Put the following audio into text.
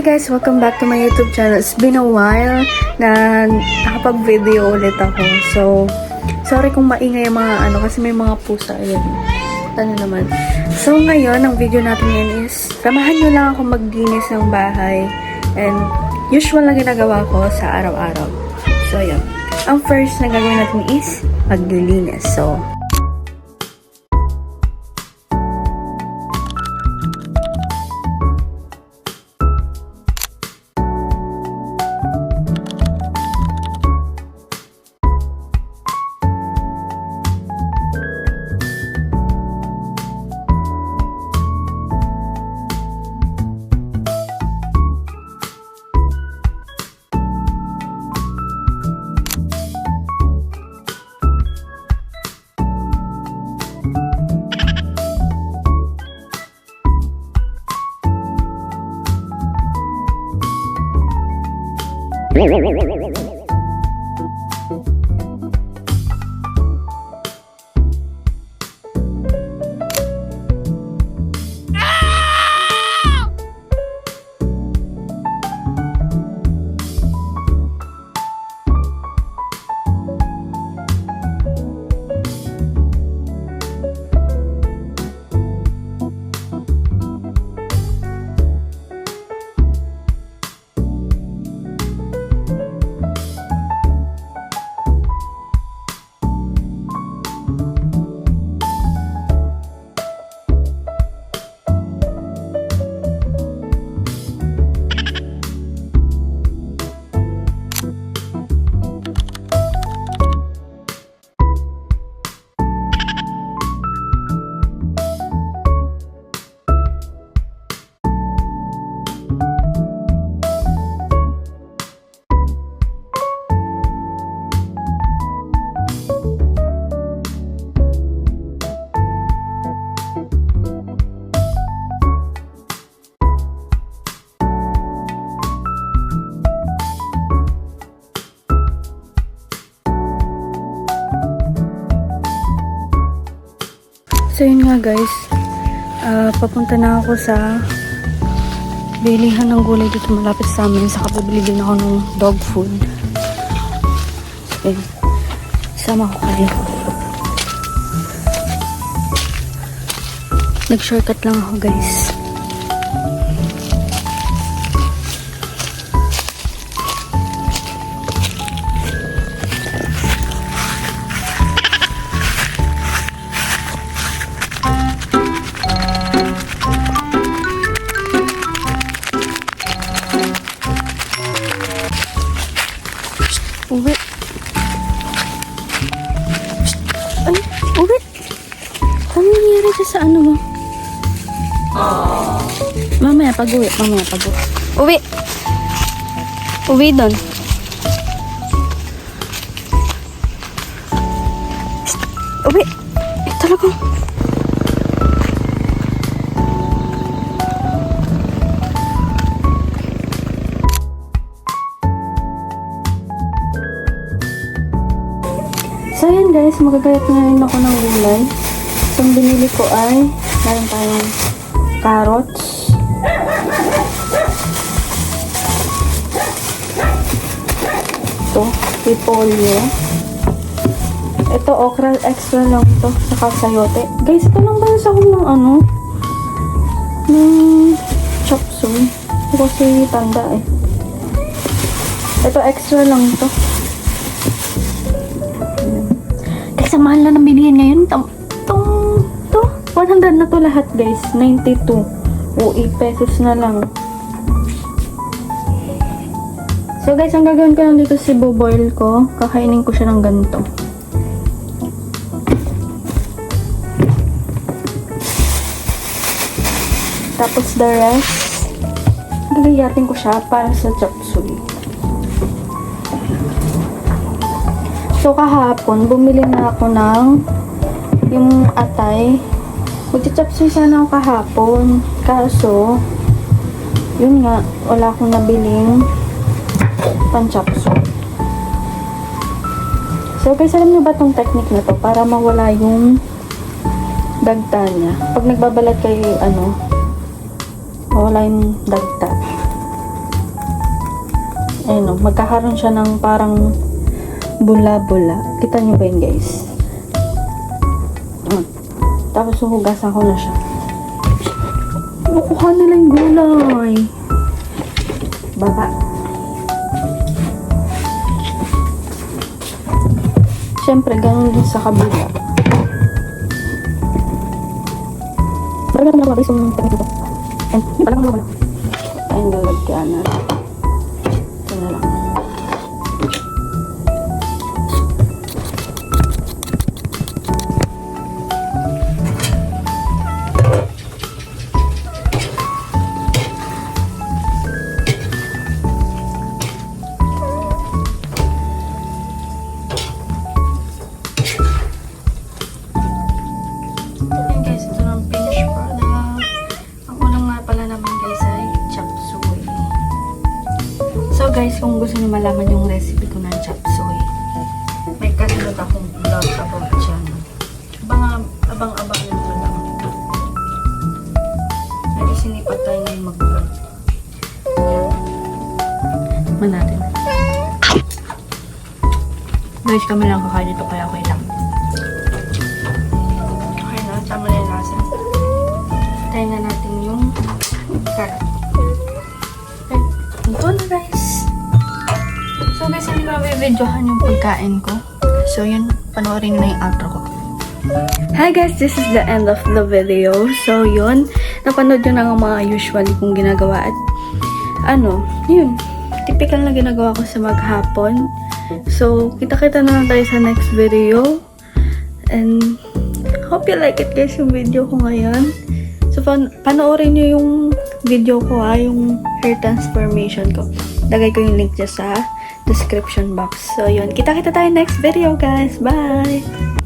Hi guys! Welcome back to my YouTube channel. It's been a while na nakapag-video ulit ako. So, sorry kung maingay yung mga kasi may mga pusa. Ayun. Naman. So, ngayon, ang video natin ngayon is samahan nyo lang ako maglinis ng bahay. And, usual na ginagawa ko sa araw-araw. So, ayun. Ang first na gagawin natin is maglilinis. So, yun nga guys, papunta na ako sa bilihan ng gulay dito malapit sa amin. Saka bibili din ako ng dog food. So, sama ko kayo. Nag-shortcut lang ako guys. Uwi. Ay, uwi. Ano nangyari sa ano mo? Mamaya pag-uwi. Uwi. Uwi doon. Uwi. Talagang. So yan guys, magagayat ngayon ako ng gulay. So ang binili ko ay meron tayong carrots, ito, repolyo, ito okra, extra lang ito, saka sayote. Guys, ito lang ba yung sahog ng ng chop suey? Ito kasi tanda eh. Ito extra lang ito. Sa mahal na ng bilihin ngayon, 100 na to lahat guys, 92 o 8 pesos na lang. So guys, ang gagawin ko lang dito si boil ko, kakainin ko siya ng ganito. Tapos the rest, gagayatin ko siya para sa chop suey. So, kahapon, bumili na ako ng yung atay. Magcha-chop suey sana ako kahapon. Kaso, yun nga, wala akong nabiling pan-chop suey. So, guys, alam niyo ba itong technique na to? Para mawala yung dagta niya. Pag nagbabalat kayo, mawala yung dagta. Ayun o, magkakaroon siya ng parang bula-bula. Kita nyo ba yun, guys? Tapos huhugasan ko na siya. Nakuha nila yung gulay. Baba. Siyempre, ganun din sa kabila. Bago na mga guys yung tayo dito. Ayun, yung pala kong wala. Ayun, lalagyan na. Ito na lang. Ayan guys, ito na ang finished product. Ang unang nga pala naman guys ay chop suey. So guys, kung gusto niyo malaman yung recipe ko ng chop suey, may kasunod akong vlog about dyan. Abang-abang nyo na lang. Nagisinipat tayo ngayon mag-vlog. Ayan. Man natin. Guys, kami lang kakain dito kaya okay lang. Tama na yung lasa. Tayo na natin yung carrot. Okay. Ito na guys. So guys, hindi ko na-videohan yung pagkain ko. So yun, panoorin nyo na yung outro ko. Hi guys, this is the end of the video. So yun, napanood nyo na ang mga usually kong ginagawa. At yun, typical na ginagawa ko sa maghapon. So, kita-kita na lang tayo sa next video. And hope you like it guys yung video ko ngayon. So, panoorin nyo yung video ko yung hair transformation ko. Lagay ko yung link dyan sa description box. So, yun. Kita-kita tayo next video guys. Bye!